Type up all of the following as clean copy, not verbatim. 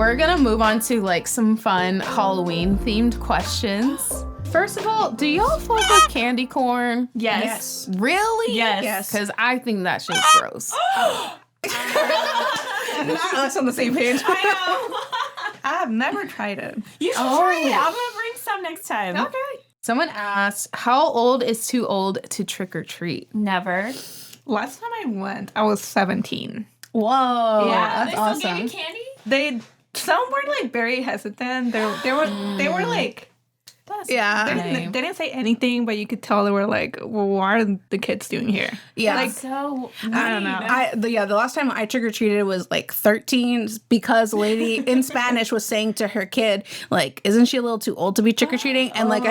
we're gonna move on to like some fun Halloween themed questions. First of all, do y'all fuck with candy corn? Yes. Really? Yes. Because I think that shit's gross. Not us on the same page. I know. I have never tried it. You should try it. I'm gonna bring some next time. Okay. Someone asked, how old is too old to trick or treat? Never. Last time I went, I was 17. Whoa. Yeah, They that's still awesome. gave you candy? Some were like very hesitant. They were like, Yeah. they didn't say anything, but you could tell they were like, well, what are the kids doing here? Yeah. Like, So I don't know. The last time I trick-or-treated was like 13 because the lady in Spanish was saying to her kid, like, isn't she a little too old to be trick-or-treating? And like,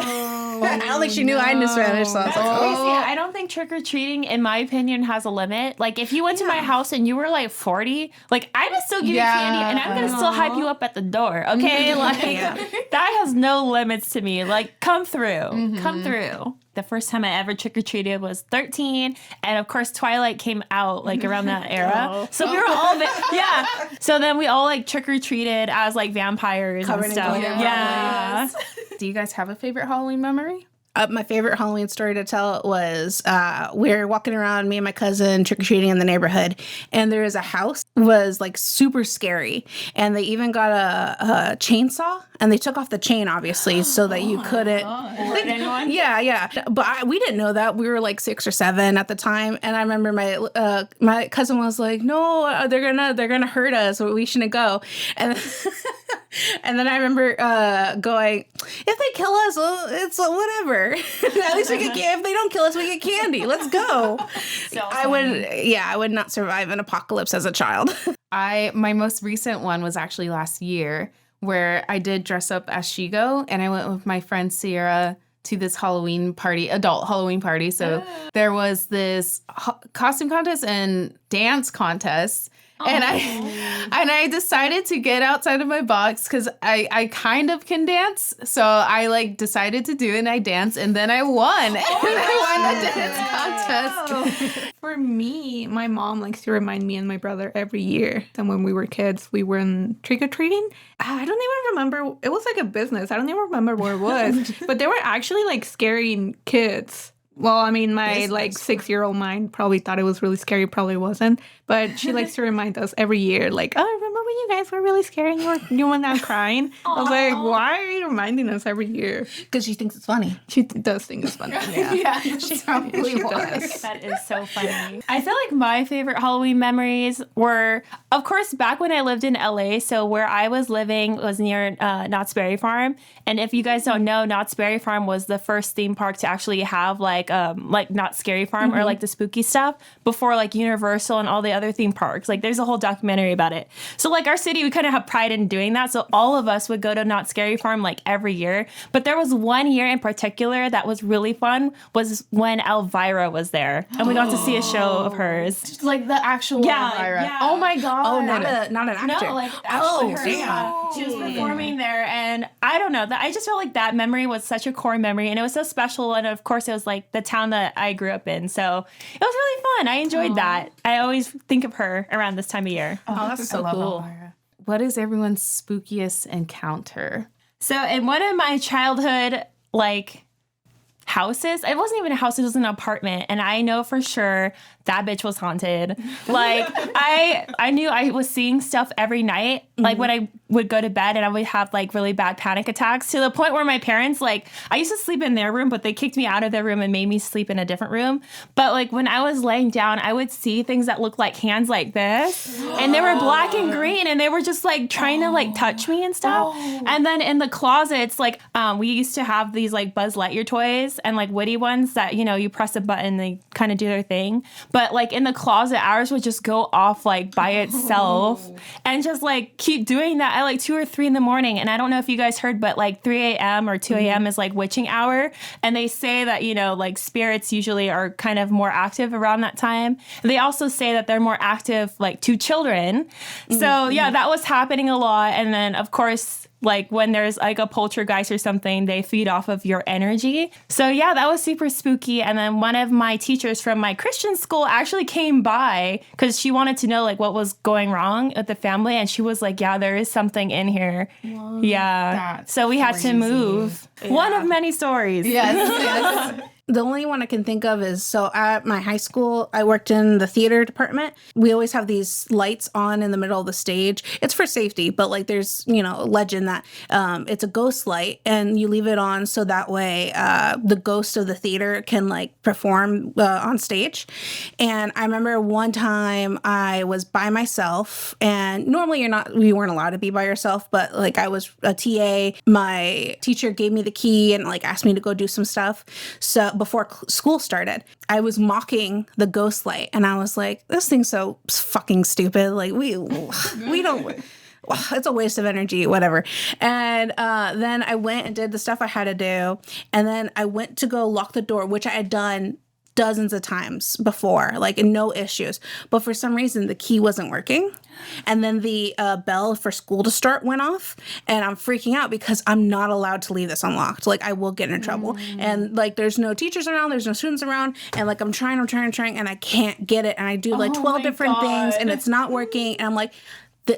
I don't think she knew I knew Spanish, so I was like, Crazy. oh. I don't think trick-or-treating, in my opinion, has a limit. Like, if you went to my house and you were like 40, like, I would still give you candy and I'm gonna still hype you up at the door, okay? Like, that has no limits to me. Like, come through. Come through. The first time I ever trick-or-treated was 13, and of course Twilight came out like around that era. So we were all So then we all like trick-or-treated as like vampires Covered and in stuff. glitter. Yeah. Do you guys have a favorite Halloween memory? My favorite Halloween story to tell was we were walking around, me and my cousin, trick-or-treating in the neighborhood, and there was a house was like super scary, and they even got a chainsaw, and they took off the chain, obviously, so that you couldn't. Anyone? Yeah. But we didn't know that. We were like 6 or 7 at the time, and I remember my cousin was like, "No, they're gonna hurt us. We shouldn't go." And and then I remember going, "If they kill us, well, it's whatever. At least we get if they don't kill us, we get candy. Let's go." So I would not survive an apocalypse as a child. My most recent one was actually last year, where I did dress up as Shigo, and I went with my friend Sierra to this Halloween party, adult Halloween party. So there was this costume contest and dance contest. And I decided to get outside of my box because I kind of can dance. So I like decided to do it, and I danced, and then I won. I won the dance contest. For me, my mom likes to remind me and my brother every year that when we were kids, we were in trick-or-treating. I don't even remember. It was like a business. I don't even remember where it was. But they were actually like scaring kids. Well, I mean, my like 6-year-old mind probably thought it was really scary, probably wasn't. But she likes to remind us every year, like, oh, remember when you guys were really scared and you went out crying? I was like, why are you reminding us every year? Because she thinks it's funny. She does think it's funny. Yeah, she probably was. That is so funny. I feel like my favorite Halloween memories were, of course, back when I lived in LA. So where I was living was near Knott's Berry Farm. And if you guys don't know, Knott's Berry Farm was the first theme park to actually have like Knott's Scary Farm or like the spooky stuff before like Universal and all the other theme parks. Like there's a whole documentary about it. So like our city, we kind of have pride in doing that. So all of us would go to Knott's Scary Farm like every year. But there was one year in particular that was really fun, was when Elvira was there. And we got to see a show of hers. Like the actual Elvira. yeah. Oh my God. Oh, not an actor. No, like oh, actually her. damn. She was performing there, and I don't know. I just felt like that memory was such a core memory, and it was so special. And of course, it was like the town that I grew up in, so it was really fun. I enjoyed that. I always think of her around this time of year. Oh, that's so cool. What is everyone's spookiest encounter? So in one of my childhood, like, houses, it wasn't even a house, it was an apartment, and I know for sure that bitch was haunted. Like, I knew I was seeing stuff every night, like when I would go to bed, and I would have like really bad panic attacks to the point where my parents, like, I used to sleep in their room, but they kicked me out of their room and made me sleep in a different room. But like when I was laying down, I would see things that looked like hands like this, and they were black and green, and they were just like trying to like touch me and stuff. And then in the closets, like we used to have these like Buzz Lightyear toys and like Woody ones that, you know, you press a button, they kind of do their thing. But like in the closet, ours would just go off like by itself and just like keep doing that at like 2 or 3 in the morning. And I don't know if you guys heard, but like 3 a.m. or 2 a.m. is like witching hour. And they say that, you know, like spirits usually are kind of more active around that time. They also say that they're more active like to children. So yeah, that was happening a lot. And then of course, like when there's like a poltergeist or something, they feed off of your energy. So yeah, that was super spooky. And then one of my teachers from my Christian school actually came by because she wanted to know like what was going wrong with the family. And she was like, yeah, there is something in here. Whoa, yeah. So we had to move. Yeah. One of many stories. Yes. The only one I can think of is, so at my high school, I worked in the theater department. We always have these lights on in the middle of the stage. It's for safety, but like there's, a legend that it's a ghost light and you leave it on so that way the ghost of the theater can like perform on stage. And I remember one time I was by myself, and normally we weren't allowed to be by yourself, but like I was a TA. My teacher gave me the key and like asked me to go do some stuff. So before school started, I was mocking the ghost light, and I was like, this thing's so fucking stupid. Like we don't, it's a waste of energy, whatever. And then I went and did the stuff I had to do. And then I went to go lock the door, which I had done dozens of times before, like no issues. But for some reason, the key wasn't working. And then the bell for school to start went off, and I'm freaking out because I'm not allowed to leave this unlocked. Like I will get in trouble. And like there's no teachers around, there's no students around, and like I'm trying, and I can't get it. And I do like 12 different things, and it's not working. And I'm like,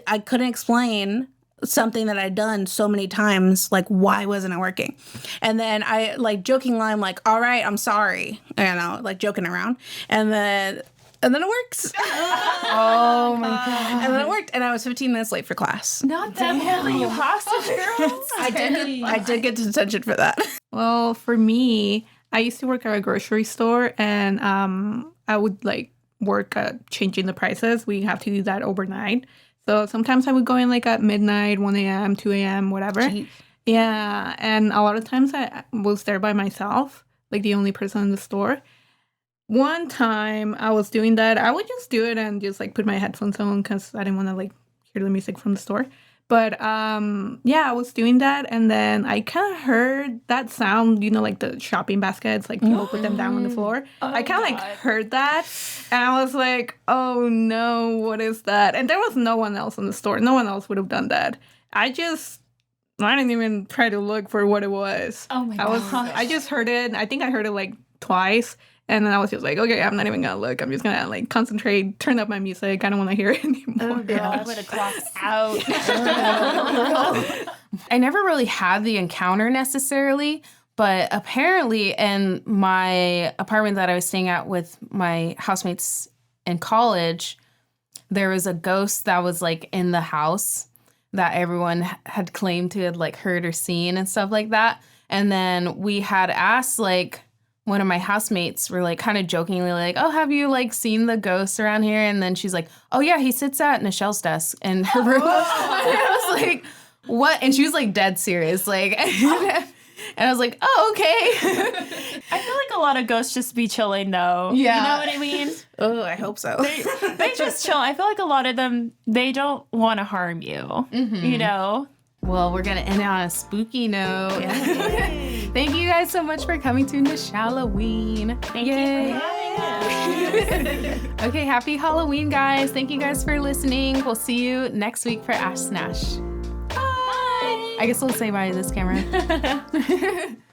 I couldn't explain something that I'd done so many times, like why wasn't it working? And then I like jokingly, I'm like, all right, I'm sorry, like joking around. And then it works. Oh my God. And then it worked. And I was 15 minutes late for class. Not that bad, you hostage girls. I did get detention for that. Well, for me, I used to work at a grocery store, and I would like work at changing the prices. We have to do that overnight. So sometimes I would go in like at midnight, 1 a.m., 2 a.m., whatever. Jeez. Yeah. And a lot of times I was there by myself, like the only person in the store. One time I was doing that. I would just do it and just like put my headphones on because I didn't want to like hear the music from the store. But yeah, I was doing that, and then I kind of heard that sound, like the shopping baskets, like people put them down on the floor. I kind of like heard that, and I was like, oh no, what is that? And there was no one else in the store. No one else would have done that. I didn't even try to look for what it was. Oh my God. I just heard it. I think I heard it like twice. And then I was just like, okay, I'm not even going to look. I'm just going to like concentrate, turn up my music. I don't want to hear it anymore. Oh, God. I would have clocked out. I never really had the encounter necessarily, but apparently in my apartment that I was staying at with my housemates in college, there was a ghost that was like in the house that everyone had claimed to have like heard or seen and stuff like that. And then we had asked like, one of my housemates were like kind of jokingly like, oh, have you like seen the ghost around here? And then she's like, oh yeah, he sits at Nichelle's desk in her room. And I was like, what? And she was like dead serious. Like, and I was like, oh, okay. I feel like a lot of ghosts just be chilling though. Yeah. You know what I mean? Oh, I hope so. They just chill. I feel like a lot of them, they don't want to harm you, Well, we're going to end it on a spooky note. Yeah. Thank you guys so much for coming to Nashalloween. Thank you for having us. Okay, happy Halloween, guys. Thank you guys for listening. We'll see you next week for Ask Nash. Bye. I guess we'll say bye to this camera.